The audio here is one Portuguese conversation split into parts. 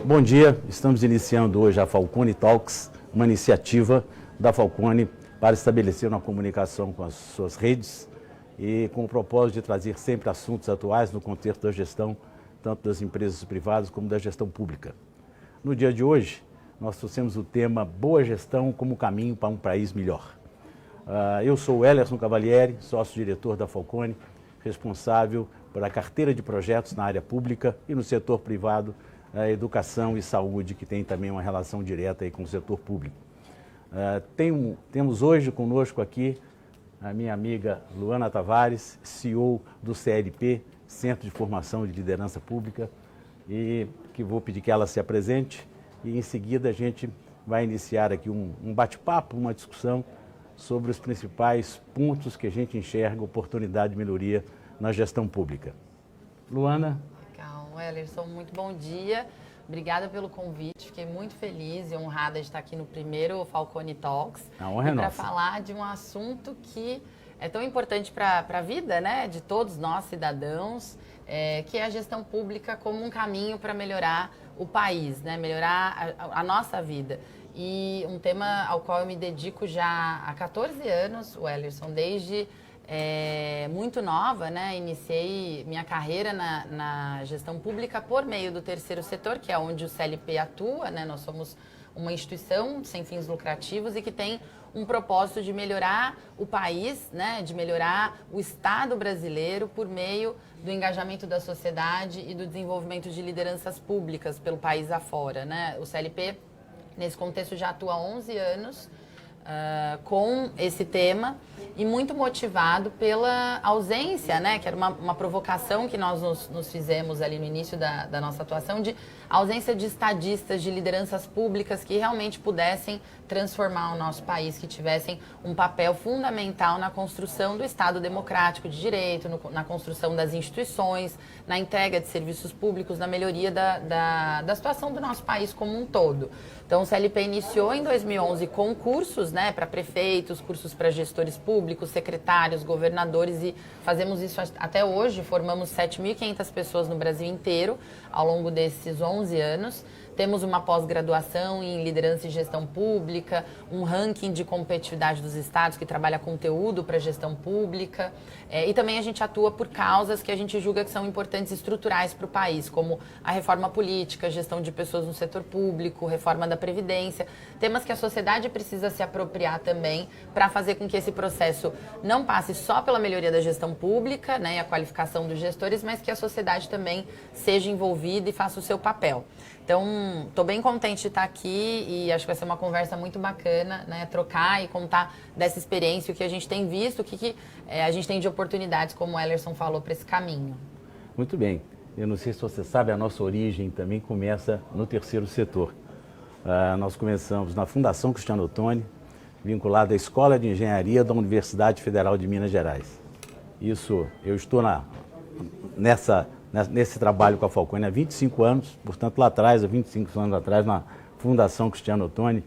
Bom dia, estamos iniciando hoje a Falcone Talks, uma iniciativa da Falcone para estabelecer uma comunicação com as suas redes e com o propósito de trazer sempre assuntos atuais no contexto da gestão, tanto das empresas privadas como da gestão pública. No dia de hoje, nós trouxemos o tema Boa Gestão como caminho para um país melhor. Eu sou o Ellerson Cavalieri, sócio-diretor da Falcone, responsável pela carteira de projetos na área pública e no setor privado, a educação e saúde, que tem também uma relação direta aí com o setor público. Temos hoje conosco aqui a minha amiga Luana Tavares, CEO do CLP, Centro de Formação de Liderança Pública, e que vou pedir que ela se apresente e em seguida a gente vai iniciar aqui um bate-papo, uma discussão sobre os principais pontos que a gente enxerga oportunidade de melhoria na gestão pública. Luana? Legal, Ellerson, muito bom dia. Obrigada pelo convite, fiquei muito feliz e honrada de estar aqui no primeiro Falcone Talks. A honra é nossa. Para falar de um assunto que é tão importante para a vida, né, de todos nós cidadãos, que é a gestão pública como um caminho para melhorar o país, né, melhorar a nossa vida. E um tema ao qual eu me dedico já há 14 anos, o Ellerson, desde muito nova, né? Iniciei minha carreira na gestão pública por meio do terceiro setor, que é onde o CLP atua, né? Nós somos uma instituição sem fins lucrativos e que tem um propósito de melhorar o país, né? De melhorar o Estado brasileiro por meio do engajamento da sociedade e do desenvolvimento de lideranças públicas pelo país afora, né? O CLP, nesse contexto, já atua há 11 anos com esse tema e muito motivado pela ausência, né, que era uma provocação que nós nos fizemos ali no início da nossa atuação, de ausência de estadistas, de lideranças públicas que realmente pudessem transformar o nosso país, que tivessem um papel fundamental na construção do Estado democrático de direito, na construção das instituições, na entrega de serviços públicos, na melhoria da situação do nosso país como um todo. Então, o CLP iniciou em 2011 com cursos, né, para prefeitos, cursos para gestores públicos, secretários, governadores, e fazemos isso até hoje. Formamos 7.500 pessoas no Brasil inteiro ao longo desses 11 anos. Temos uma pós-graduação em liderança e gestão pública, um ranking de competitividade dos estados que trabalha conteúdo para gestão pública. E também a gente atua por causas que a gente julga que são importantes estruturais para o país, como a reforma política, gestão de pessoas no setor público, reforma da Previdência. Temas que a sociedade precisa se apropriar também para fazer com que esse processo não passe só pela melhoria da gestão pública, né, e a qualificação dos gestores, mas que a sociedade também seja envolvida e faça o seu papel. Então, estou bem contente de estar aqui e acho que vai ser uma conversa muito bacana, né? Trocar e contar dessa experiência, o que a gente tem visto, o que a gente tem de oportunidades, como o Ellerson falou, para esse caminho. Muito bem. Eu não sei se você sabe, a nossa origem também começa no terceiro setor. Nós começamos na Fundação Cristiano Ottoni, vinculada à Escola de Engenharia da Universidade Federal de Minas Gerais. Isso, eu estou nesse trabalho com a Falcone há 25 anos, portanto lá atrás, há 25 anos atrás, na Fundação Cristiano Ottoni,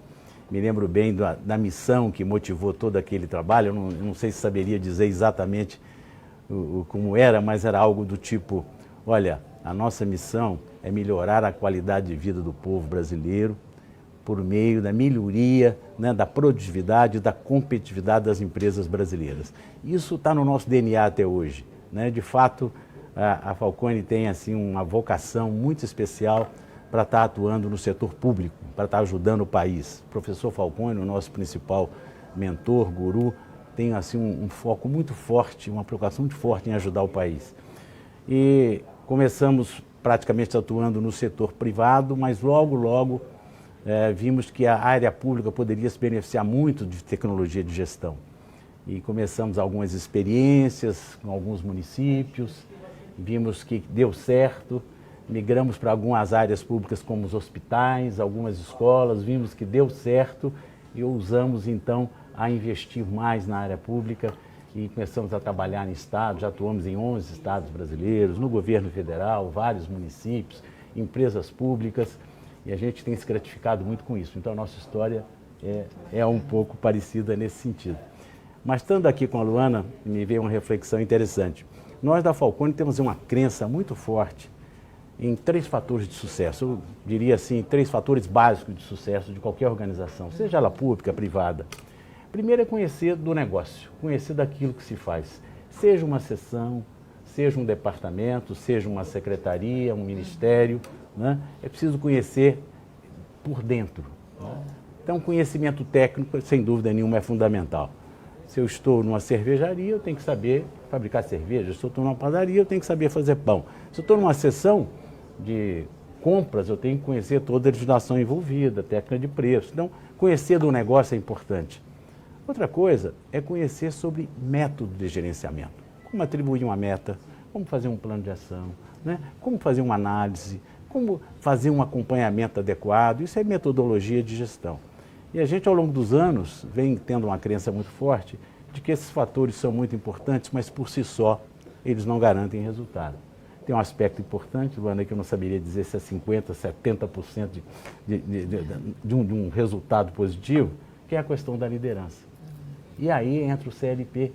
me lembro bem da missão que motivou todo aquele trabalho. Eu não sei se saberia dizer exatamente como era, mas era algo do tipo, olha, a nossa missão é melhorar a qualidade de vida do povo brasileiro por meio da melhoria, né, da produtividade e da competitividade das empresas brasileiras. Isso está no nosso DNA até hoje, né? De fato, a Falcone tem assim uma vocação muito especial para estar atuando no setor público, para estar ajudando o país. O professor Falcone, o nosso principal mentor, guru, tem assim um foco muito forte, uma preocupação muito forte em ajudar o país. E começamos praticamente atuando no setor privado, mas logo vimos que a área pública poderia se beneficiar muito de tecnologia de gestão. E começamos algumas experiências com alguns municípios, vimos que deu certo, migramos para algumas áreas públicas como os hospitais, algumas escolas, vimos que deu certo e ousamos então a investir mais na área pública e começamos a trabalhar em estados, já atuamos em 11 estados brasileiros, no governo federal, vários municípios, empresas públicas, e a gente tem se gratificado muito com isso. Então a nossa história é um pouco parecida nesse sentido. Mas estando aqui com a Luana, me veio uma reflexão interessante. Nós da Falcone temos uma crença muito forte em 3 fatores de sucesso. Eu diria assim, 3 fatores básicos de sucesso de qualquer organização, seja ela pública, privada. Primeiro é conhecer do negócio, conhecer daquilo que se faz. Seja uma seção, seja um departamento, seja uma secretaria, um ministério, né? É preciso conhecer por dentro, né? Então, conhecimento técnico, sem dúvida nenhuma, é fundamental. Se eu estou numa cervejaria, eu tenho que saber fabricar cerveja. Se eu estou numa padaria, eu tenho que saber fazer pão. Se eu estou numa seção de compras, eu tenho que conhecer toda a legislação envolvida, técnica de preço. Então, conhecer do negócio é importante. Outra coisa é conhecer sobre método de gerenciamento. Como atribuir uma meta, como fazer um plano de ação, né? Como fazer uma análise, como fazer um acompanhamento adequado. Isso é metodologia de gestão. E a gente, ao longo dos anos, vem tendo uma crença muito forte de que esses fatores são muito importantes, mas por si só eles não garantem resultado. Tem um aspecto importante, Luana, que eu não saberia dizer se é 50%, 70% de um resultado positivo, que é a questão da liderança. E aí entra o CLP,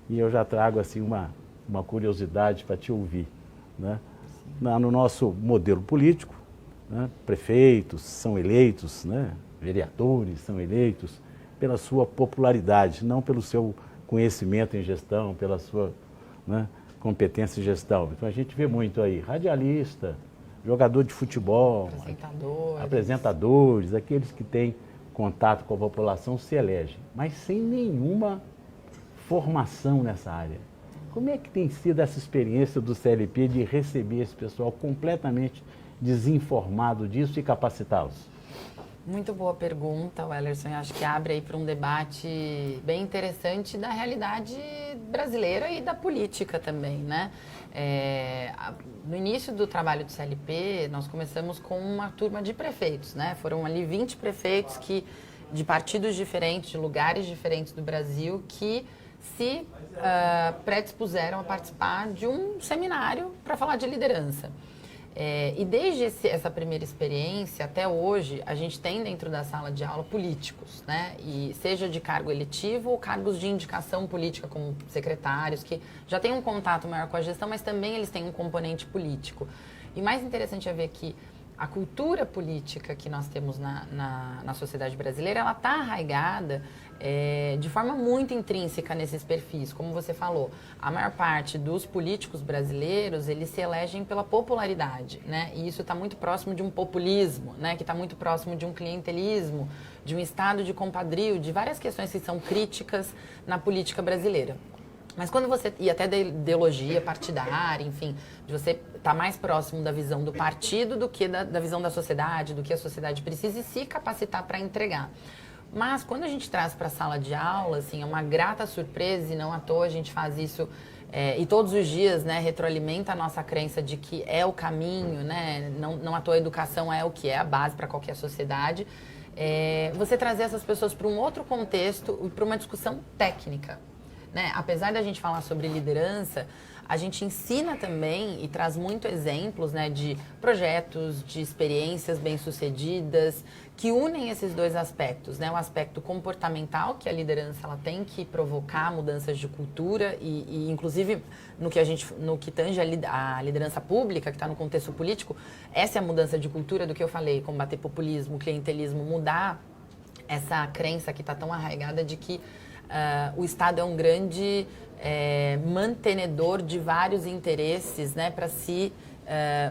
e eu já trago assim uma curiosidade para te ouvir, né? No nosso modelo político, né, prefeitos são eleitos, né, vereadores são eleitos pela sua popularidade, não pelo seu conhecimento em gestão, pela sua, né, competência em gestão. Então a gente vê muito aí radialista, jogador de futebol, apresentadores, aqueles que têm contato com a população se elegem, mas sem nenhuma formação nessa área. Como é que tem sido essa experiência do CLP de receber esse pessoal completamente desinformado disso e capacitá-los? Muito boa pergunta, Wellerson. Eu acho que abre aí para um debate bem interessante da realidade brasileira e da política também, né? No início do trabalho do CLP, nós começamos com uma turma de prefeitos, né? Foram ali 20 prefeitos de partidos diferentes, de lugares diferentes do Brasil, que se predispuseram a participar de um seminário para falar de liderança. E desde essa primeira experiência até hoje, a gente tem dentro da sala de aula políticos, né? E seja de cargo eletivo ou cargos de indicação política, como secretários, que já têm um contato maior com a gestão, mas também eles têm um componente político. E mais interessante é ver que a cultura política que nós temos na sociedade brasileira, ela está arraigada de forma muito intrínseca nesses perfis. Como você falou, a maior parte dos políticos brasileiros, eles se elegem pela popularidade, né? E isso está muito próximo de um populismo, né? Que está muito próximo de um clientelismo, de um estado de compadrio, de várias questões que são críticas na política brasileira. Mas quando você, e até da ideologia partidária, enfim, de você estar mais próximo da visão do partido do que da visão da sociedade, do que a sociedade precisa e se capacitar para entregar. Mas quando a gente traz para a sala de aula, assim, é uma grata surpresa, e não à toa a gente faz isso, e todos os dias, né, retroalimenta a nossa crença de que é o caminho, né, não à toa a educação é o que é a base para qualquer sociedade, você trazer essas pessoas para um outro contexto e para uma discussão técnica. Né? Apesar da gente falar sobre liderança, a gente ensina também e traz muito exemplos, né, de projetos, de experiências bem-sucedidas que unem esses dois aspectos, né? O aspecto comportamental, que a liderança ela tem que provocar mudanças de cultura e inclusive no que tange a liderança pública, que está no contexto político, essa é a mudança de cultura do que eu falei, combater populismo, clientelismo, mudar essa crença que está tão arraigada de que o Estado é um grande mantenedor de vários interesses, né, para se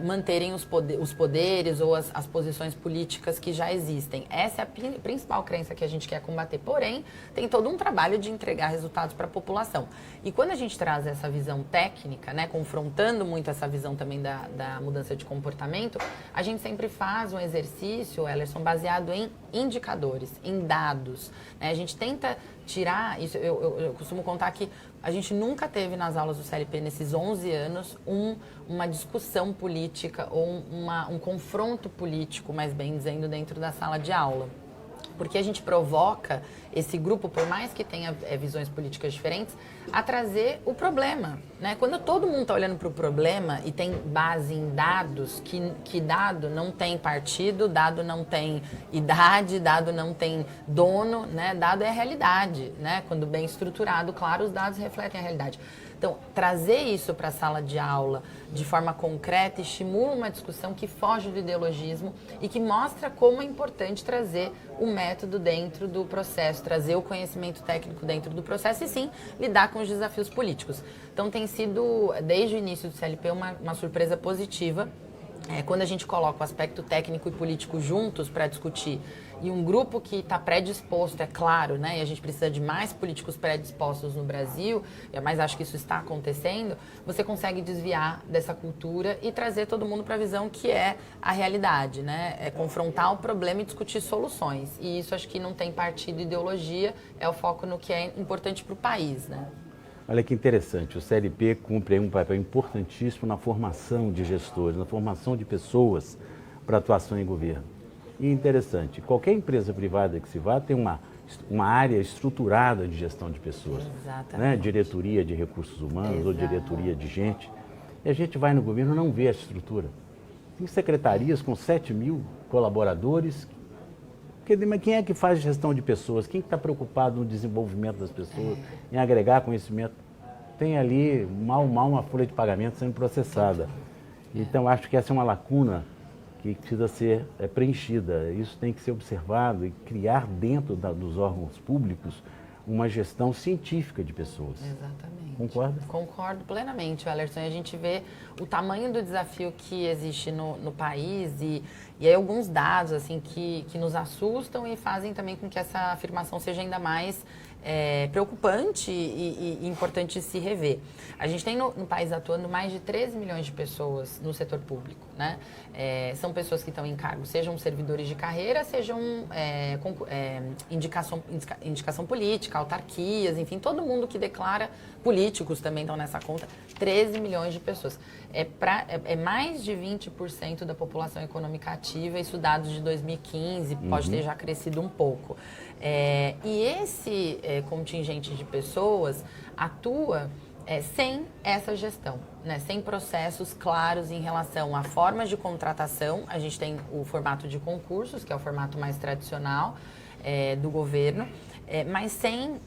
manterem os poderes ou as posições políticas que já existem. Essa é a principal crença que a gente quer combater. Porém, tem todo um trabalho de entregar resultados para a população. E quando a gente traz essa visão técnica, né, confrontando muito essa visão também da mudança de comportamento, a gente sempre faz um exercício, Wellerson, baseado em indicadores, em dados. Né? A gente tenta tirar, isso eu costumo contar que a gente nunca teve nas aulas do CLP, nesses 11 anos, uma discussão política ou um confronto político, mais bem dizendo, dentro da sala de aula. Porque a gente provoca esse grupo, por mais que tenha visões políticas diferentes, a trazer o problema. Né? Quando todo mundo está olhando para o problema e tem base em dados, que dado não tem partido, dado não tem idade, dado não tem dono, né? Dado é a realidade. Né? Quando bem estruturado, claro, os dados refletem a realidade. Então, trazer isso para a sala de aula de forma concreta estimula uma discussão que foge do ideologismo e que mostra como é importante trazer o método dentro do processo, trazer o conhecimento técnico dentro do processo e sim lidar com os desafios políticos. Então, tem sido, desde o início do CLP, uma surpresa positiva. Quando a gente coloca o aspecto técnico e político juntos para discutir e um grupo que está predisposto, é claro, né, e a gente precisa de mais políticos predispostos no Brasil, mas acho que isso está acontecendo, você consegue desviar dessa cultura e trazer todo mundo para a visão que é a realidade, né? É confrontar o problema e discutir soluções. E isso acho que não tem partido e ideologia, é o foco no que é importante para o país, né? Olha que interessante, o CLP cumpre aí um papel importantíssimo na formação de gestores, na formação de pessoas para atuação em governo. E interessante, qualquer empresa privada que se vá tem uma área estruturada de gestão de pessoas. Exatamente. Né? Diretoria de recursos humanos ou diretoria de gente. E a gente vai no governo e não vê a estrutura. Tem secretarias com 7 mil colaboradores. Mas quem é que faz gestão de pessoas? Quem está preocupado no desenvolvimento das pessoas, em agregar conhecimento? Tem ali, mal, uma folha de pagamento sendo processada. Então, acho que essa é uma lacuna que precisa ser preenchida. Isso tem que ser observado e criar dentro dos órgãos públicos uma gestão científica de pessoas. Exatamente. Concorda? Concordo plenamente, Wellerson. A gente vê o tamanho do desafio que existe no país e aí alguns dados assim, que nos assustam e fazem também com que essa afirmação seja ainda mais preocupante e importante de se rever. A gente tem no país atuando mais de 13 milhões de pessoas no setor público, né? São pessoas que estão em cargo, sejam servidores de carreira, sejam indicação política, autarquias, enfim, todo mundo que declara, políticos também estão nessa conta, 13 milhões de pessoas. É mais de 20% da população econômica ativa, isso dados de 2015, pode ter já crescido um pouco. E esse contingente de pessoas atua sem essa gestão, né? Sem processos claros em relação a formas de contratação. A gente tem o formato de concursos, que é o formato mais tradicional do governo, mas sem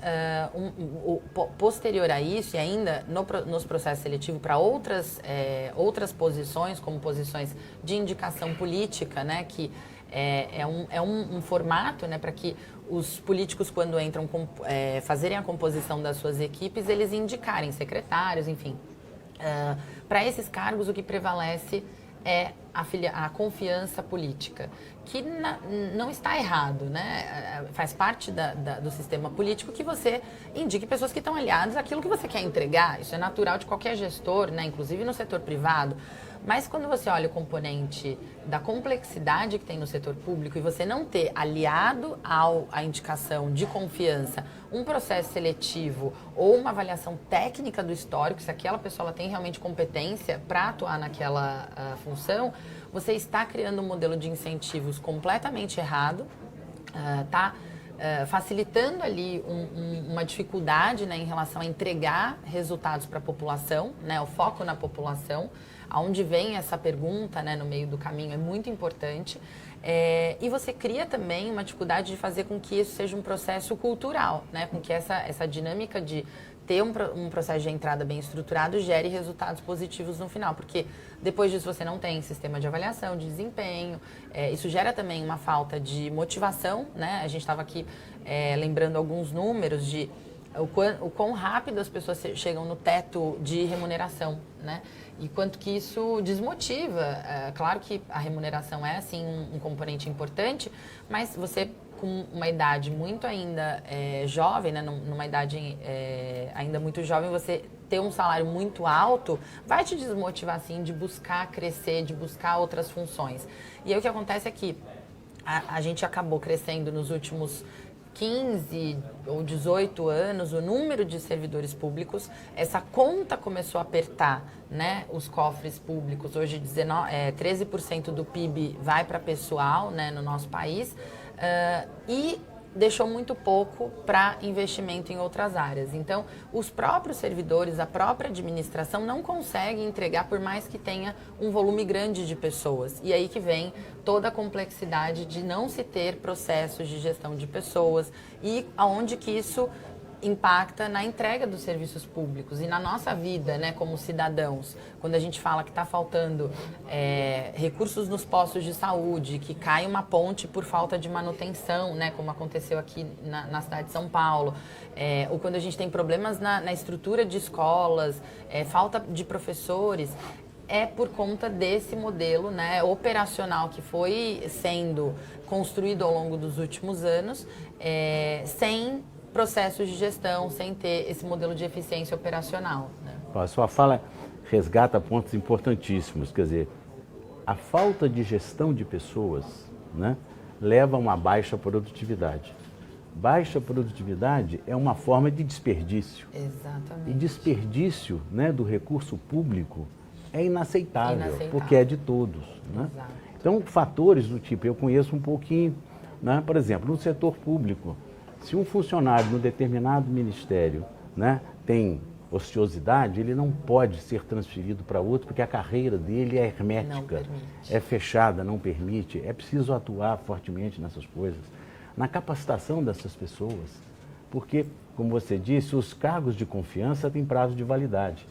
posterior a isso e ainda nos processos seletivos para outras posições, como posições de indicação política, né? Que é um formato, né, para que os políticos, quando entram, fazerem a composição das suas equipes, eles indicarem secretários, enfim. Para esses cargos, o que prevalece é a confiança política, que não está errado, né? Faz parte do sistema político que você indique pessoas que estão aliadas àquilo que você quer entregar. Isso é natural de qualquer gestor, né? Inclusive no setor privado. Mas quando você olha o componente da complexidade que tem no setor público e você não ter aliado à indicação de confiança um processo seletivo ou uma avaliação técnica do histórico, se aquela pessoa ela tem realmente competência para atuar naquela função, você está criando um modelo de incentivos completamente errado, facilitando ali uma dificuldade, né, em relação a entregar resultados para a população, né, o foco na população, aonde vem essa pergunta, né, no meio do caminho é muito importante. E você cria também uma dificuldade de fazer com que isso seja um processo cultural, né, com que essa dinâmica de ter um processo de entrada bem estruturado gere resultados positivos no final, porque depois disso você não tem sistema de avaliação, de desempenho, isso gera também uma falta de motivação, né? A gente estava aqui lembrando alguns números de o quão rápido as pessoas chegam no teto de remuneração, né? E quanto que isso desmotiva. Claro que a remuneração é, sim, um componente importante, mas você, com uma idade muito ainda jovem, né? Numa idade ainda muito jovem, você ter um salário muito alto vai te desmotivar, sim, de buscar crescer, de buscar outras funções. E aí o que acontece é que a gente acabou crescendo nos últimos 15 ou 18 anos, o número de servidores públicos, essa conta começou a apertar, né, os cofres públicos. Hoje 13% do PIB vai para pessoal, né, no nosso país, e deixou muito pouco para investimento em outras áreas. Então, os próprios servidores, a própria administração não conseguem entregar, por mais que tenha um volume grande de pessoas. E aí que vem toda a complexidade de não se ter processos de gestão de pessoas e aonde que isso impacta na entrega dos serviços públicos e na nossa vida, né, como cidadãos. Quando a gente fala que está faltando recursos nos postos de saúde, que cai uma ponte por falta de manutenção, né, como aconteceu aqui na cidade de São Paulo, ou quando a gente tem problemas na estrutura de escolas, falta de professores, é por conta desse modelo, né, operacional que foi sendo construído ao longo dos últimos anos, sem processos de gestão, sem ter esse modelo de eficiência operacional. Né? A sua fala resgata pontos importantíssimos, quer dizer, a falta de gestão de pessoas, né, leva a uma baixa produtividade. Baixa produtividade é uma forma de desperdício. Exatamente. E desperdício, né, do recurso público é inaceitável, porque é de todos. Né? Então, fatores do tipo, eu conheço um pouquinho, né, por exemplo, no setor público, se um funcionário no determinado ministério, né, tem ociosidade, ele não pode ser transferido para outro, porque a carreira dele é hermética, é fechada, não permite. É preciso atuar fortemente nessas coisas, na capacitação dessas pessoas, porque, como você disse, os cargos de confiança têm prazo de validade.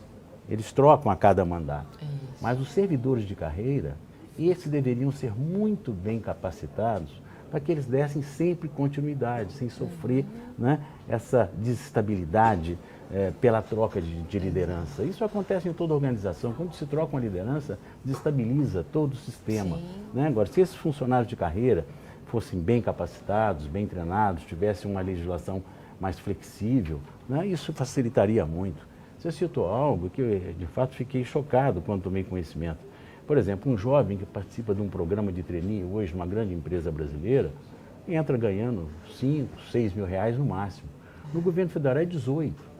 Eles trocam a cada mandato. Mas os servidores de carreira, esses deveriam ser muito bem capacitados para que eles dessem sempre continuidade, sem sofrer, né, essa desestabilidade pela troca de liderança. Isso acontece em toda organização. Quando se troca uma liderança, desestabiliza todo o sistema. Né? Agora, se esses funcionários de carreira fossem bem capacitados, bem treinados, tivessem uma legislação mais flexível, né, isso facilitaria muito. Você citou algo que eu, de fato, fiquei chocado quando tomei conhecimento. Por exemplo, um jovem que participa de um programa de trainee hoje, uma grande empresa brasileira, entra ganhando 5, 6 mil reais no máximo. No governo federal é 18.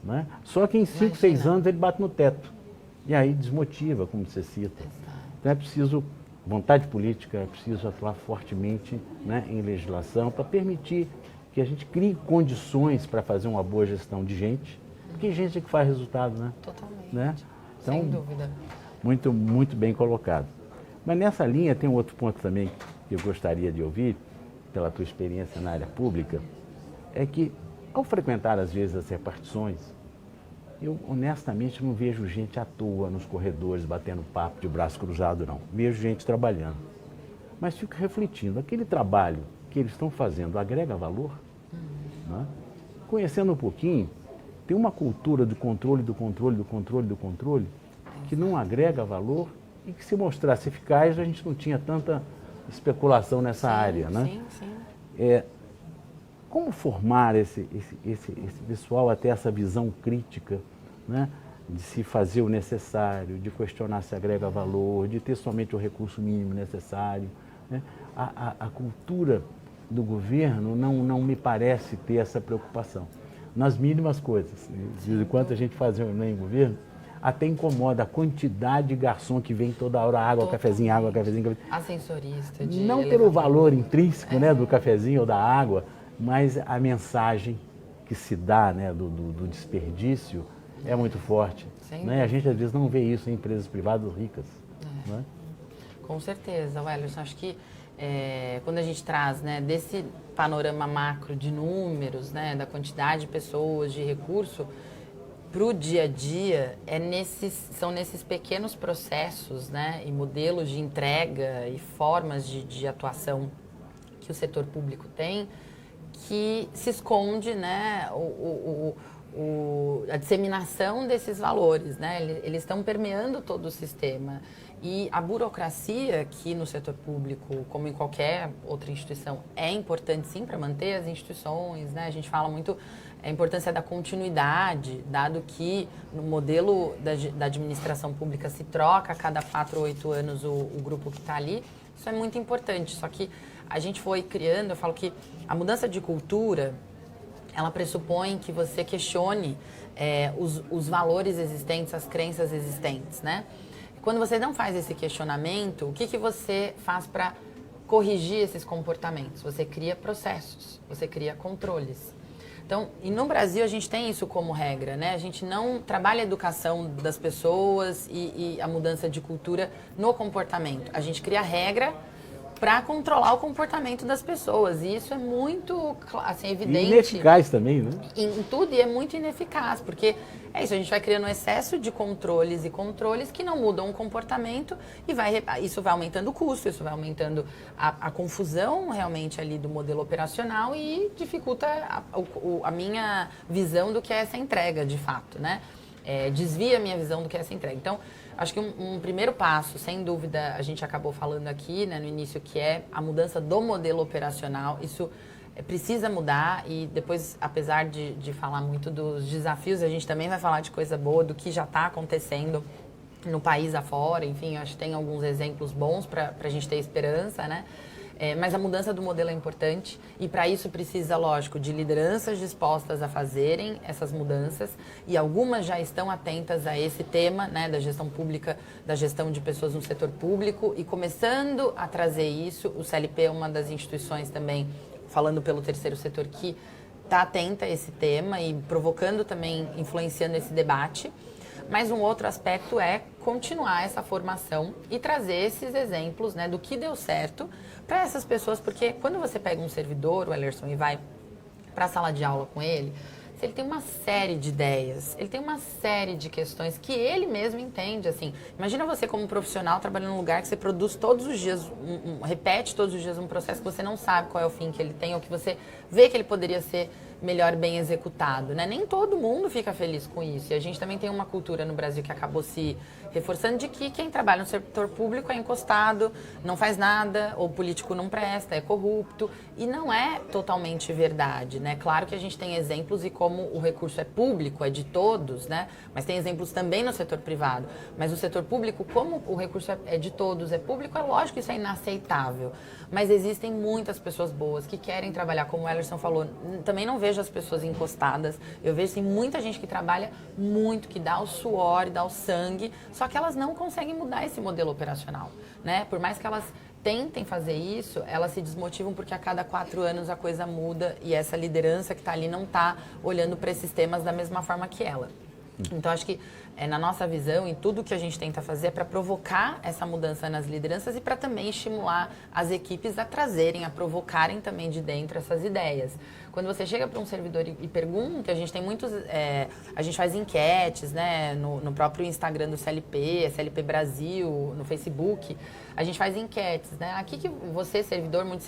Né? Só que em 5, 6 anos ele bate no teto. E aí desmotiva, como você cita. Então é preciso vontade política, é preciso atuar fortemente, né, em legislação para permitir que a gente crie condições para fazer uma boa gestão de gente. Porque gente é que faz resultado, né? Totalmente. Né? Então, sem dúvida. Muito, muito bem colocado. Mas nessa linha tem um outro ponto também que eu gostaria de ouvir, pela tua experiência na área pública, é que ao frequentar às vezes as repartições, eu honestamente não vejo gente à toa nos corredores batendo papo de braço cruzado, não. Vejo gente trabalhando. Mas fico refletindo, aquele trabalho que eles estão fazendo agrega valor? Né? Conhecendo um pouquinho, tem uma cultura do controle, do controle, do controle, do controle, que não agrega valor e que se mostrasse eficaz a gente não tinha tanta especulação nessa área, né? Sim. Como formar esse pessoal a ter essa visão crítica, né? De se fazer o necessário, de questionar se agrega valor, de ter somente o recurso mínimo necessário, né? A cultura do governo não me parece ter essa preocupação. Nas mínimas coisas. De quanto a gente faz reunião em governo, até incomoda a quantidade de garçom que vem toda hora, água, cafezinho, água, cafezinho. Ascensorista. Não pelo valor intrínseco, né, do cafezinho ou da água, mas a mensagem que se dá, né, do desperdício é muito forte. Né? A gente às vezes não vê isso em empresas privadas ricas. Né? Com certeza, Wellerson. Acho que quando a gente traz, né, desse panorama macro de números, né, da quantidade de pessoas, de recurso, para o dia a dia, são nesses pequenos processos, né, e modelos de entrega e formas de atuação que o setor público tem, que se esconde, né, a disseminação desses valores. Né? Eles estão permeando todo o sistema. E a burocracia, que no setor público, como em qualquer outra instituição, é importante sim para manter as instituições. Né? A gente fala muito a importância da continuidade, dado que no modelo da administração pública se troca a cada 4 ou 8 anos o grupo que está ali. Isso é muito importante, só que a gente foi criando, eu falo que a mudança de cultura, ela pressupõe que você questione os valores existentes, as crenças existentes, né? Quando você não faz esse questionamento, o que você faz para corrigir esses comportamentos? Você cria processos, você cria controles. Então, e no Brasil a gente tem isso como regra, né? A gente não trabalha a educação das pessoas e a mudança de cultura no comportamento. A gente cria regra para controlar o comportamento das pessoas. E isso é muito assim, evidente. E ineficaz também, né? Em tudo, e é muito ineficaz, porque é isso, a gente vai criando um excesso de controles e controles que não mudam o comportamento e isso vai aumentando o custo, isso vai aumentando a confusão realmente ali do modelo operacional e dificulta a minha visão do que é essa entrega, de fato, né? Desvia a minha visão do que é essa entrega. Então, acho que um primeiro passo, sem dúvida, a gente acabou falando aqui, né, no início, que é a mudança do modelo operacional. Isso precisa mudar e depois, apesar de falar muito dos desafios, a gente também vai falar de coisa boa, do que já está acontecendo no país afora. Enfim, acho que tem alguns exemplos bons para a gente ter esperança, né? Mas a mudança do modelo é importante e para isso precisa, lógico, de lideranças dispostas a fazerem essas mudanças e algumas já estão atentas a esse tema, né, da gestão pública, da gestão de pessoas no setor público e começando a trazer isso. O CLP é uma das instituições também, falando pelo terceiro setor, que está atenta a esse tema e provocando também, influenciando esse debate. Mas um outro aspecto é continuar essa formação e trazer esses exemplos, né, do que deu certo para essas pessoas, porque quando você pega um servidor, o Ellerson, e vai para a sala de aula com ele, ele tem uma série de ideias, ele tem uma série de questões que ele mesmo entende, assim. Imagina você como profissional trabalhando num lugar que você produz todos os dias, repete todos os dias um processo que você não sabe qual é o fim que ele tem ou que você vê que ele poderia ser melhor bem executado, né? Nem todo mundo fica feliz com isso. E a gente também tem uma cultura no Brasil que acabou se reforçando de que quem trabalha no setor público é encostado, não faz nada, ou político não presta, é corrupto. E não é totalmente verdade, né? Claro que a gente tem exemplos e como o recurso é público, é de todos, né? Mas tem exemplos também no setor privado. Mas no setor público, como o recurso é de todos, é público, é lógico que isso é inaceitável. Mas existem muitas pessoas boas que querem trabalhar, como o Ellerson falou. Também não vejo as pessoas encostadas. Eu vejo assim, muita gente que trabalha muito, que dá o suor e dá o sangue, só que elas não conseguem mudar esse modelo operacional, né? Por mais que elas tentem fazer isso, elas se desmotivam porque a cada 4 anos a coisa muda e essa liderança que está ali não está olhando para esses temas da mesma forma que ela. Então, acho que na nossa visão, em tudo que a gente tenta fazer, é para provocar essa mudança nas lideranças e para também estimular as equipes a trazerem, a provocarem também de dentro essas ideias. Quando você chega para um servidor e pergunta, a gente tem muitos... a gente faz enquetes, né, no próprio Instagram do CLP, CLP Brasil, no Facebook. A gente faz enquetes, né? Aqui que você, servidor, muitos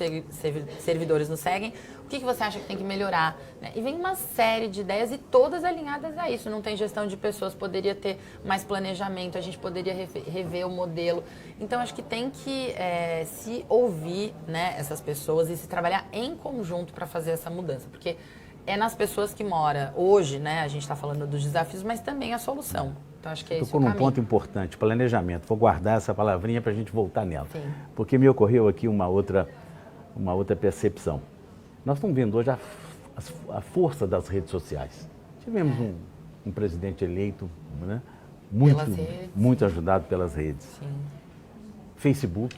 servidores nos seguem, o que você acha que tem que melhorar? Né? E vem uma série de ideias e todas alinhadas a isso. Não tem gestão de pessoas, poderia ter mais planejamento, a gente poderia rever o modelo. Então, acho que tem que se ouvir, né, essas pessoas e se trabalhar em conjunto para fazer essa mudança. Porque é nas pessoas que mora hoje, né? A gente está falando dos desafios, mas também a solução. Então, acho que é isso. Tocou num ponto importante, planejamento. Vou guardar essa palavrinha para a gente voltar nela. Sim. Porque me ocorreu aqui uma outra percepção. Nós estamos vendo hoje a força das redes sociais. Tivemos um presidente eleito, né, muito ajudado pelas redes. Sim. Facebook,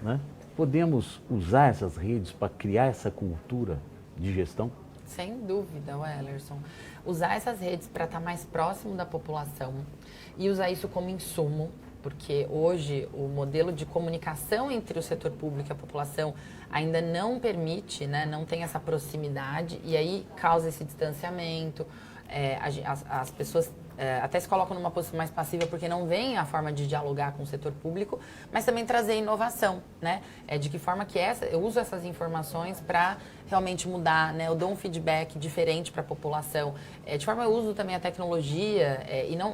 né? Podemos usar essas redes para criar essa cultura de gestão? Sem dúvida, Ellerson. Usar essas redes para estar mais próximo da população e usar isso como insumo, porque hoje o modelo de comunicação entre o setor público e a população ainda não permite, né, não tem essa proximidade e aí causa esse distanciamento. As pessoas até se colocam numa posição mais passiva porque não veem a forma de dialogar com o setor público, mas também trazer inovação, né? De que forma que eu uso essas informações para realmente mudar, né? Eu dou um feedback diferente para a população. De forma eu uso também a tecnologia,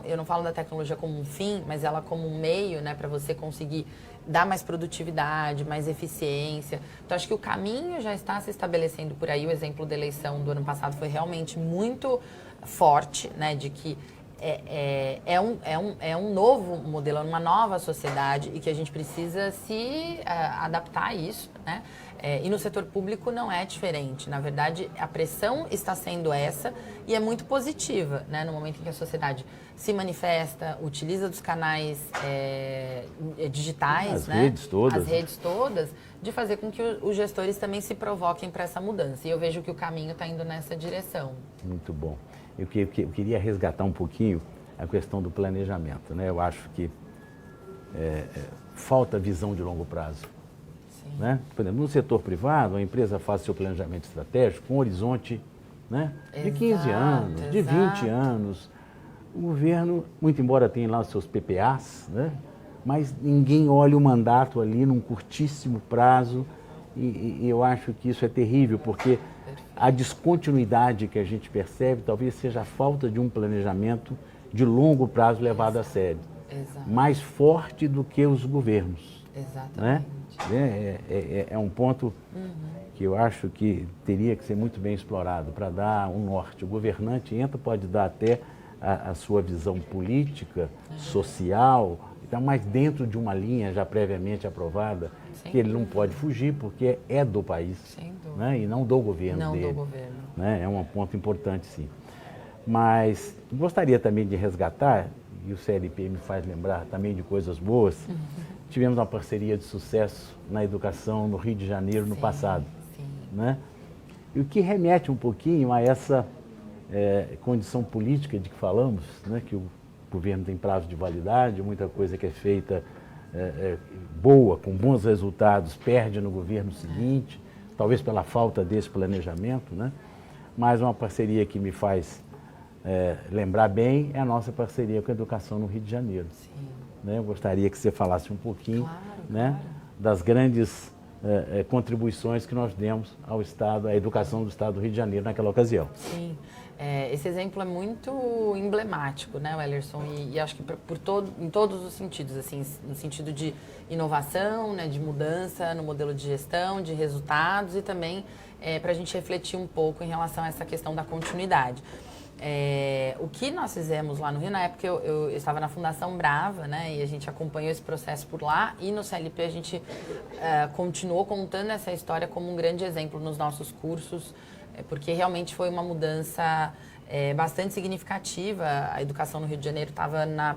eu não falo da tecnologia como um fim, mas ela como um meio, né, para você conseguir dar mais produtividade, mais eficiência. Então, acho que o caminho já está se estabelecendo por aí. O exemplo da eleição do ano passado foi realmente muito forte, né, de que é um novo modelo, uma nova sociedade e que a gente precisa se adaptar a isso, né? E no setor público não é diferente. Na verdade, a pressão está sendo essa e é muito positiva, né? No momento em que a sociedade se manifesta, utiliza dos canais digitais, as né? Redes todas, de fazer com que os gestores também se provoquem para essa mudança. E eu vejo que o caminho está indo nessa direção. Muito bom. Eu queria resgatar um pouquinho a questão do planejamento, né? Eu acho que falta visão de longo prazo. Sim. Né? Por exemplo, no setor privado, a empresa faz seu planejamento estratégico com um horizonte, né, de 15 anos, de 20 anos. O governo, muito embora tenha lá os seus PPAs, né, mas ninguém olha o mandato ali num curtíssimo prazo e eu acho que isso é terrível, porque a descontinuidade que a gente percebe talvez seja a falta de um planejamento de longo prazo levado a sério. Exato. Mais forte do que os governos. Exatamente. Né? É um ponto que eu acho que teria que ser muito bem explorado para dar um norte. O governante pode dar até a sua visão política, social, então, mas dentro de uma linha já previamente aprovada, que ele não pode fugir porque é do país, né? E não do governo dele. Né? É um ponto importante, sim. Mas gostaria também de resgatar, e o CLP me faz lembrar também de coisas boas, tivemos uma parceria de sucesso na educação no Rio de Janeiro no passado. Né? E o que remete um pouquinho a essa condição política de que falamos, né? Que o governo tem prazo de validade, muita coisa que é feita boa, com bons resultados, perde no governo seguinte, talvez pela falta desse planejamento, né? Mas uma parceria que me faz lembrar bem é a nossa parceria com a educação no Rio de Janeiro. Né? Eu gostaria que você falasse um pouquinho, né, das grandes contribuições que nós demos ao Estado, à educação do Estado do Rio de Janeiro naquela ocasião. Sim, esse exemplo é muito emblemático, né, Wellerson? E acho que em todos os sentidos, assim, no sentido de inovação, né, de mudança no modelo de gestão, de resultados e também para a gente refletir um pouco em relação a essa questão da continuidade. O que nós fizemos lá no Rio, na época eu estava na Fundação Brava, né, e a gente acompanhou esse processo por lá, e no CLP a gente continuou contando essa história como um grande exemplo nos nossos cursos, porque realmente foi uma mudança bastante significativa. A educação no Rio de Janeiro estava na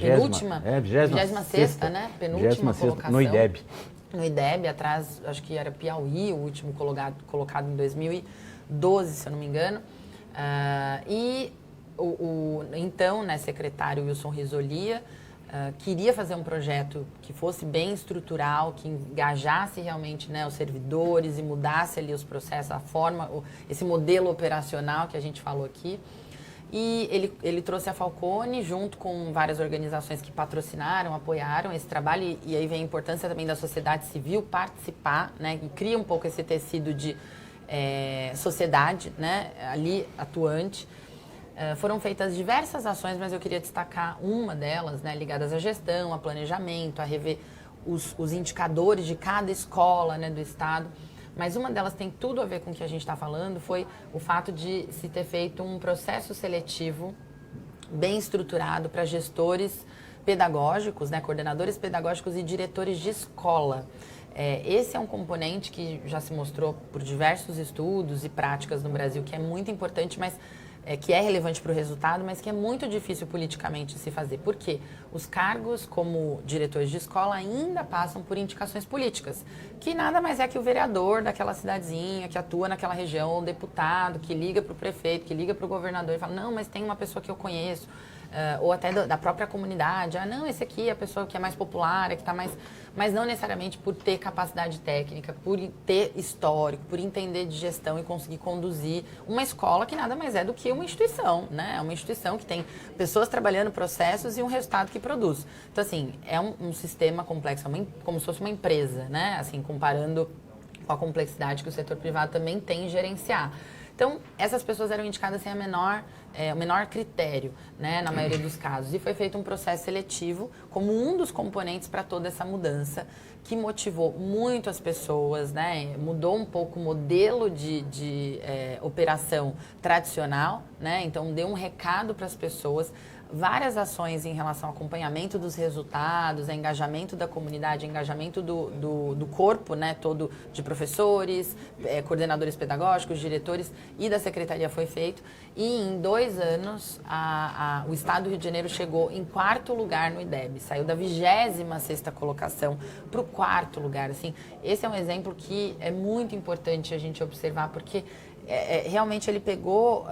penúltima, 26ª, né, penúltima colocação. No IDEB. No IDEB, atrás, acho que era Piauí, o último colocado em 2012, se eu não me engano. E então, né, secretário Wilson Risolia queria fazer um projeto que fosse bem estrutural, que engajasse realmente, né, os servidores e mudasse ali os processos, a forma, esse modelo operacional que a gente falou aqui. E ele trouxe a Falcone junto com várias organizações que patrocinaram, apoiaram esse trabalho. E aí vem a importância também da sociedade civil participar, né, e cria um pouco esse tecido de sociedade, né, ali atuante. Foram feitas diversas ações, mas eu queria destacar uma delas, né, ligadas à gestão, a planejamento, a rever os indicadores de cada escola, né, do Estado. Mas uma delas tem tudo a ver com o que a gente está falando, foi o fato de se ter feito um processo seletivo bem estruturado para gestores pedagógicos, né, coordenadores pedagógicos e diretores de escola. Esse é um componente que já se mostrou por diversos estudos e práticas no Brasil, que é muito importante, mas que é relevante para o resultado, mas que é muito difícil politicamente se fazer. Por quê? Os cargos como diretores de escola ainda passam por indicações políticas, que nada mais é que o vereador daquela cidadezinha, que atua naquela região, o deputado, que liga para o prefeito, que liga para o governador e fala, não, mas tem uma pessoa que eu conheço, ou até da própria comunidade, não, esse aqui é a pessoa que é mais popular, que está mais... Mas não necessariamente por ter capacidade técnica, por ter histórico, por entender de gestão e conseguir conduzir uma escola que nada mais é do que uma instituição, né? É uma instituição que tem pessoas trabalhando processos e um resultado que produz. Então, assim, é um sistema complexo, como se fosse uma empresa, né? Assim, comparando com a complexidade que o setor privado também tem em gerenciar. Então, essas pessoas eram indicadas sem o menor critério, né, na maioria dos casos. E foi feito um processo seletivo como um dos componentes para toda essa mudança, que motivou muito as pessoas, né, mudou um pouco o modelo de operação tradicional, né, então deu um recado para as pessoas, várias ações em relação ao acompanhamento dos resultados, engajamento da comunidade, engajamento do corpo, né, todo de professores, coordenadores pedagógicos, diretores e da secretaria foi feito. E em 2 anos, o Estado do Rio de Janeiro chegou em 4º lugar no IDEB, saiu da 26ª colocação para o 4º lugar. Assim, esse é um exemplo que é muito importante a gente observar, porque realmente ele pegou...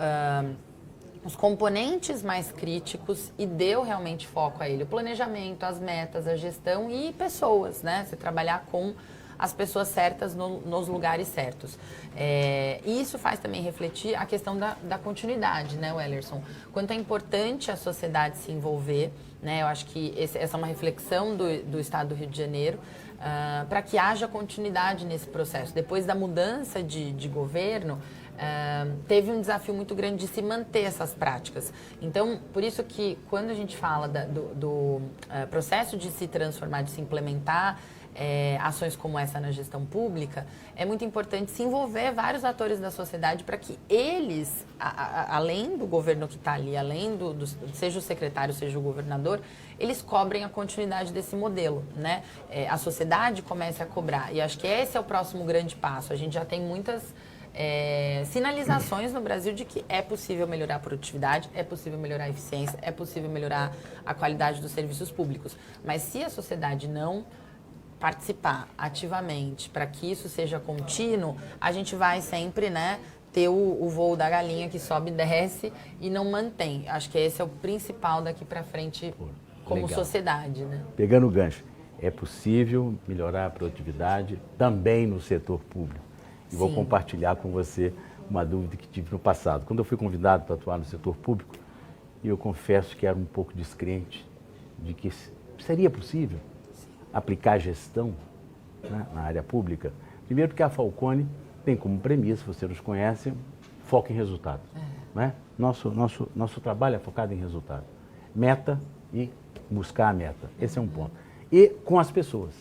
os componentes mais críticos e deu realmente foco a ele. O planejamento, as metas, a gestão e pessoas, né? Você trabalhar com as pessoas certas nos lugares certos. E isso faz também refletir a questão da continuidade, né, Wellerson? Quanto é importante a sociedade se envolver, né? Eu acho que essa é uma reflexão do Estado do Rio de Janeiro, para que haja continuidade nesse processo. Depois da mudança de governo, teve um desafio muito grande de se manter essas práticas. Então, por isso que quando a gente fala do processo de se transformar, de se implementar ações como essa na gestão pública, é muito importante se envolver vários atores da sociedade para que eles, além do governo que está ali, além seja o secretário, seja o governador, eles cobrem a continuidade desse modelo, né? A sociedade comece a cobrar. E acho que esse é o próximo grande passo. A gente já tem muitas sinalizações no Brasil de que é possível melhorar a produtividade, é possível melhorar a eficiência, é possível melhorar a qualidade dos serviços públicos. Mas se a sociedade não participar ativamente para que isso seja contínuo, a gente vai sempre, né, ter o voo da galinha que sobe e desce e não mantém. Acho que esse é o principal daqui para frente como legal. Sociedade, né? Pegando o gancho, é possível melhorar a produtividade também no setor público. E vou compartilhar com você uma dúvida que tive no passado. Quando eu fui convidado para atuar no setor público, eu confesso que era um pouco descrente de que seria possível aplicar gestão, né, na área pública. Primeiro porque a Falcone tem como premissa, você nos conhece, foco em resultado. Né? Nosso trabalho é focado em resultado. Meta e buscar a meta. Esse é um ponto. E com as pessoas.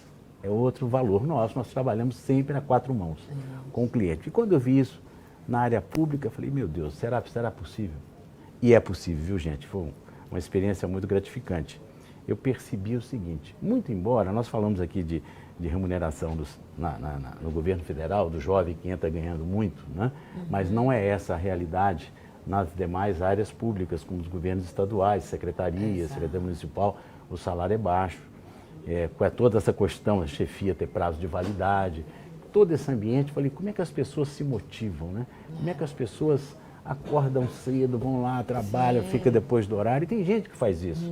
É outro valor nosso. Nós trabalhamos sempre a quatro mãos com o cliente. E quando eu vi isso na área pública, eu falei, meu Deus, será possível? E é possível, viu, gente? Foi uma experiência muito gratificante. Eu percebi o seguinte, muito embora nós falamos aqui de remuneração no governo federal, do jovem que entra ganhando muito, né? Mas não é essa a realidade nas demais áreas públicas, como os governos estaduais, secretarias, secretaria municipal, o salário é baixo. Com toda essa questão, a chefia ter prazo de validade, todo esse ambiente, falei, como é que as pessoas se motivam, né? Como é que as pessoas acordam cedo, vão lá, trabalham, fica depois do horário. E tem gente que faz isso.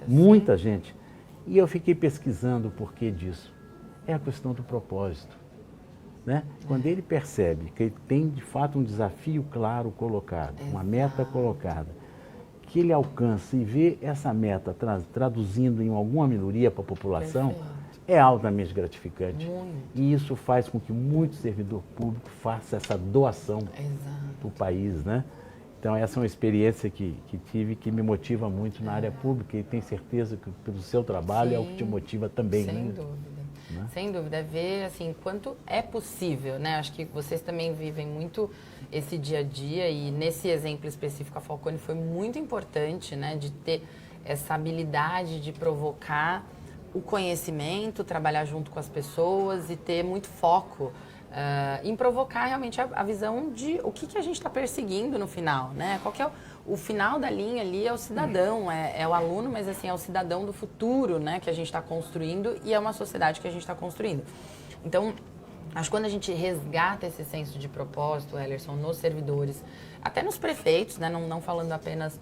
Muita gente. E eu fiquei pesquisando o porquê disso. É a questão do propósito. Né? Quando ele percebe que ele tem, de fato, um desafio claro colocado, uma meta colocada, que ele alcança e vê essa meta traduzindo em alguma melhoria para a população, é altamente gratificante. E isso faz com que muito servidor público faça essa doação para o país, né? Então, essa é uma experiência que tive que me motiva muito na área pública e tenho certeza que pelo seu trabalho é o que te motiva também. Sem dúvida. Né? Sem dúvida. É ver, assim, quanto é possível, né? Acho que vocês também vivem muito esse dia a dia e nesse exemplo específico a Falcone foi muito importante, né? De ter essa habilidade de provocar o conhecimento, trabalhar junto com as pessoas e ter muito foco em provocar realmente a visão de o que a gente está perseguindo no final, né? Qual que é o final da linha ali é o cidadão, é o aluno, mas assim, é o cidadão do futuro, né? Que a gente está construindo e é uma sociedade que a gente está construindo. Então, acho que quando a gente resgata esse senso de propósito, Wellerson, nos servidores, até nos prefeitos, né? Não falando apenas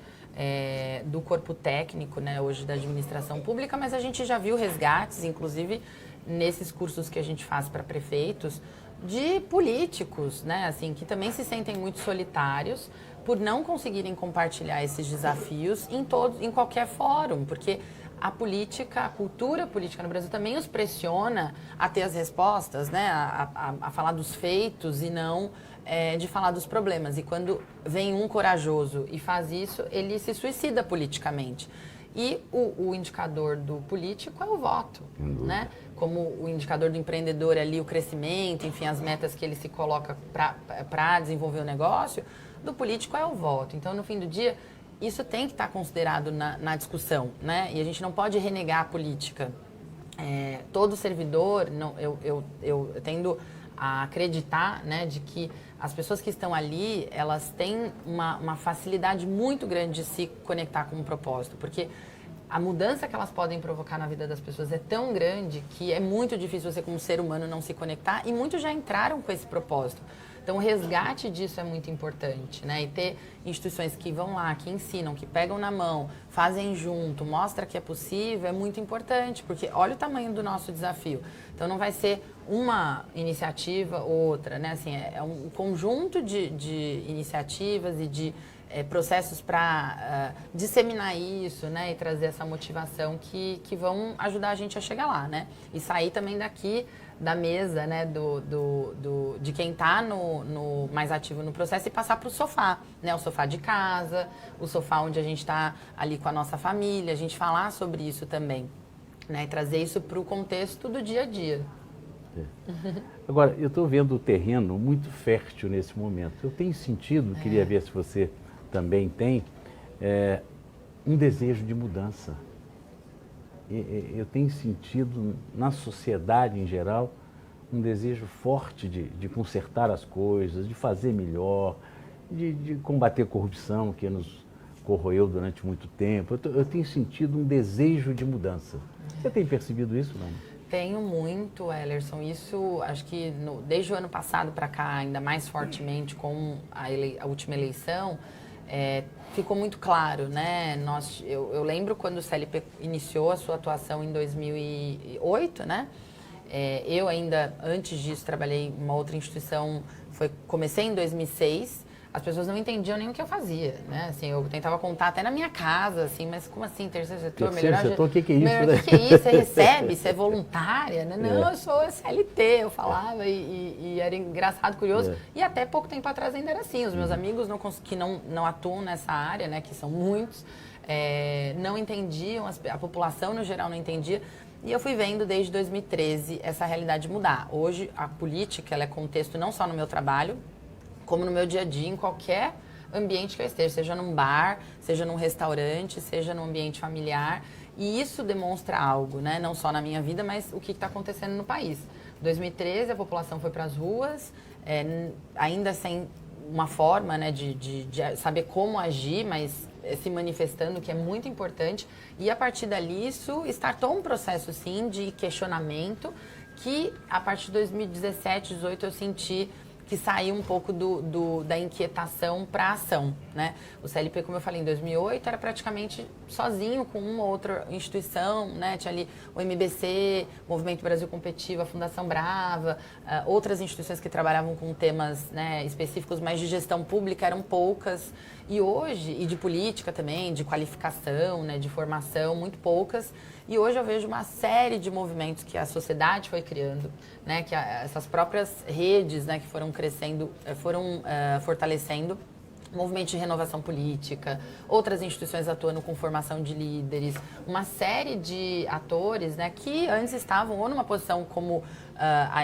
do corpo técnico, né, hoje da administração pública, mas a gente já viu resgates, inclusive nesses cursos que a gente faz para prefeitos, de políticos, né, assim, que também se sentem muito solitários por não conseguirem compartilhar esses desafios em qualquer fórum, porque a política, a cultura política no Brasil também os pressiona a ter as respostas, né, a falar dos feitos e não de falar dos problemas. E quando vem um corajoso e faz isso, ele se suicida politicamente. E o indicador do político é o voto, né? Como o indicador do empreendedor ali, o crescimento, enfim, as metas que ele se coloca para desenvolver o negócio, do político é o voto. Então, no fim do dia, isso tem que estar considerado na discussão, né? E a gente não pode renegar a política. Todo servidor, eu tendo a acreditar, né, de que as pessoas que estão ali, elas têm uma facilidade muito grande de se conectar com um propósito, porque a mudança que elas podem provocar na vida das pessoas é tão grande que é muito difícil você, como ser humano, não se conectar, e muitos já entraram com esse propósito. Então, o resgate disso é muito importante, né? E ter instituições que vão lá, que ensinam, que pegam na mão, fazem junto, mostra que é possível, é muito importante, porque olha o tamanho do nosso desafio. Então, não vai ser uma iniciativa ou outra, né? Assim, é um conjunto de iniciativas e de processos para disseminar isso, né, e trazer essa motivação que vão ajudar a gente a chegar lá, né, e sair também daqui da mesa, né, de quem está no mais ativo no processo e passar para o sofá, né, o sofá de casa, o sofá onde a gente está ali com a nossa família, a gente falar sobre isso também, né, e trazer isso para o contexto do dia a dia. Agora, eu estou vendo o terreno muito fértil nesse momento. Eu tenho sentido, queria ver se você também tem, um desejo de mudança. Eu tenho sentido na sociedade em geral um desejo forte de consertar as coisas, de fazer melhor, de combater a corrupção que nos corroeu durante muito tempo. Eu tenho sentido um desejo de mudança. Você tem percebido isso, não? Tenho muito, Ellerson. Isso, acho que desde o ano passado para cá, ainda mais fortemente com a última eleição, ficou muito claro, né? Eu lembro quando o CLP iniciou a sua atuação em 2008, né? Eu ainda, antes disso, trabalhei em uma outra instituição, comecei em 2006. As pessoas não entendiam nem o que eu fazia, né? Assim, eu tentava contar até na minha casa, assim, mas como assim, terceiro setor? Terceiro setor, o que é isso, né? O que é isso? Você recebe? Você é voluntária? Né? Não, eu sou CLT, eu falava, e era engraçado, curioso. E até pouco tempo atrás ainda era assim. Os meus amigos que não atuam nessa área, né, que são muitos, não entendiam, a população no geral não entendia. E eu fui vendo desde 2013 essa realidade mudar. Hoje, a política, ela é contexto não só no meu trabalho, como no meu dia a dia, em qualquer ambiente que eu esteja, seja num bar, seja num restaurante, seja num ambiente familiar. E isso demonstra algo, né? Não só na minha vida, mas o que está acontecendo no país. Em 2013, a população foi para as ruas, ainda sem uma forma, né, de saber como agir, mas se manifestando, que é muito importante. E a partir dali, isso startou um processo, sim, de questionamento, que a partir de 2017, 2018, eu senti que saiu um pouco da inquietação para a ação, né? O CLP, como eu falei, em 2008, era praticamente sozinho com uma ou outra instituição, né? Tinha ali o MBC, o Movimento Brasil Competitivo, a Fundação Brava, outras instituições que trabalhavam com temas, né, específicos, mas de gestão pública eram poucas. E hoje, e de política também, de qualificação, né, de formação, muito poucas. E hoje eu vejo uma série de movimentos que a sociedade foi criando, né, que essas próprias redes, né, que foram crescendo, foram fortalecendo, movimento de renovação política, outras instituições atuando com formação de líderes, uma série de atores, né, que antes estavam ou numa posição como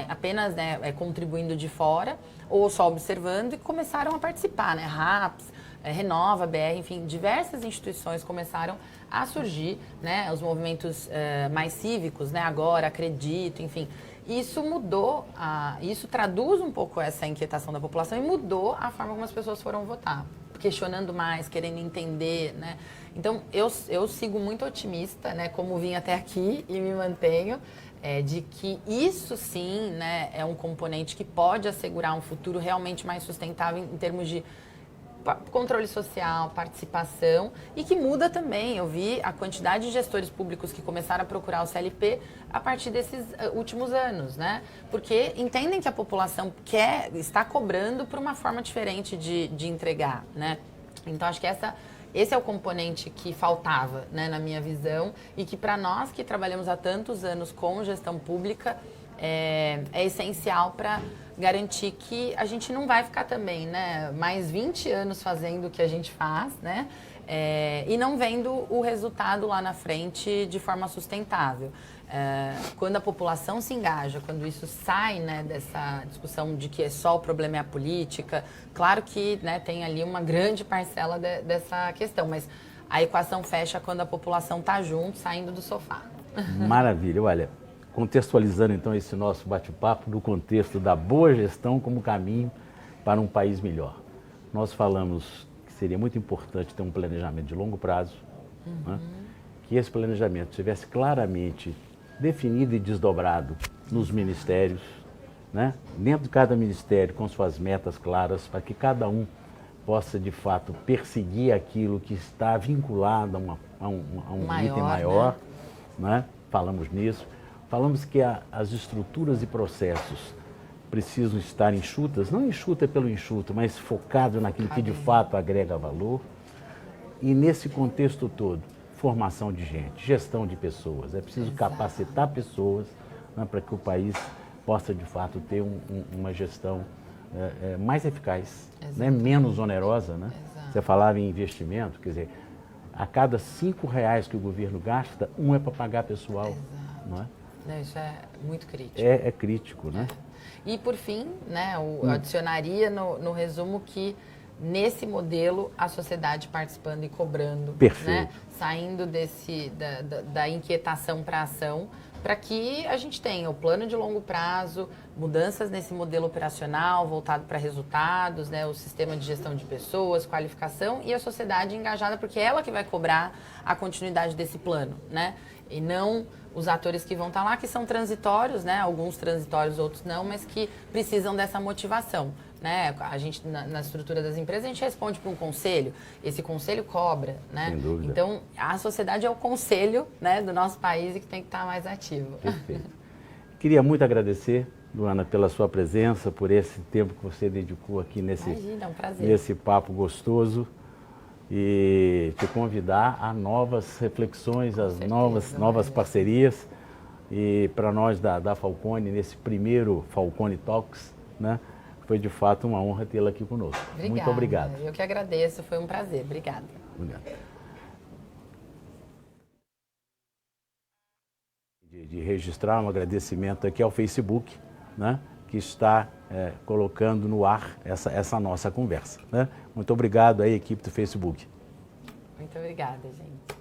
apenas, né, contribuindo de fora, ou só observando, e começaram a participar, né, RAPS, Renova, BR, enfim, diversas instituições começaram a surgir, né, os movimentos mais cívicos, né, agora, Acredito, enfim. Isso mudou, isso traduz um pouco essa inquietação da população e mudou a forma como as pessoas foram votar, questionando mais, querendo entender, né. Então, eu sigo muito otimista, né, como vim até aqui e me mantenho, de que isso sim, né, é um componente que pode assegurar um futuro realmente mais sustentável em termos de controle social, participação, e que muda também. Eu vi a quantidade de gestores públicos que começaram a procurar o CLP a partir desses últimos anos, né? Porque entendem que a população está cobrando por uma forma diferente de entregar, né? Então, acho que esse é o componente que faltava, né, na minha visão, e que para nós que trabalhamos há tantos anos com gestão pública, é essencial para garantir que a gente não vai ficar também, né, mais 20 anos fazendo o que a gente faz, né, e não vendo o resultado lá na frente de forma sustentável. Quando a população se engaja, quando isso sai, né, dessa discussão de que só o problema é a política, claro que, né, tem ali uma grande parcela dessa questão, mas a equação fecha quando a população está junto, saindo do sofá. Maravilha, olha. Contextualizando então esse nosso bate-papo no contexto da boa gestão como caminho para um país melhor. Nós falamos que seria muito importante ter um planejamento de longo prazo, né? Que esse planejamento estivesse claramente definido e desdobrado nos ministérios, né, dentro de cada ministério, com suas metas claras, para que cada um possa, de fato, perseguir aquilo que está vinculado a um item maior, né? Falamos nisso. Falamos que as estruturas e processos precisam estar enxutas, não enxuta pelo enxuto, mas focado naquilo que de fato agrega valor. E nesse contexto todo, formação de gente, gestão de pessoas. É preciso capacitar pessoas, né, para que o país possa de fato ter uma gestão mais eficaz, né, menos onerosa. Né? Você falava em investimento, quer dizer, a cada R$ 5 que o governo gasta, um é para pagar pessoal. Não é? Não, isso é muito crítico. É crítico, né? E por fim, né, eu adicionaria no resumo que nesse modelo a sociedade participando e cobrando, né, saindo da inquietação para a ação, para que a gente tenha o plano de longo prazo, mudanças nesse modelo operacional voltado para resultados, né, o sistema de gestão de pessoas, qualificação e a sociedade engajada, porque é ela que vai cobrar a continuidade desse plano, né? E não os atores que vão estar lá, que são transitórios, né? Alguns transitórios, outros não, mas que precisam dessa motivação, né? A gente, na estrutura das empresas, a gente responde para um conselho, esse conselho cobra, né? Sem dúvida. Então, a sociedade é o conselho, né, do nosso país e que tem que estar mais ativo. Perfeito. Queria muito agradecer, Luana, pela sua presença, por esse tempo que você dedicou aqui Imagina, é um prazer. nesse papo gostoso. E te convidar a novas reflexões, as novas parcerias. E para nós da Falcone, nesse primeiro Falcone Talks, né, foi de fato uma honra tê-la aqui conosco. Obrigada. Muito obrigado. Eu que agradeço, foi um prazer. Obrigada. Obrigado. De registrar um agradecimento aqui ao Facebook, né, que está colocando no ar essa nossa conversa. Né? Muito obrigado aí, equipe do Facebook. Muito obrigada, gente.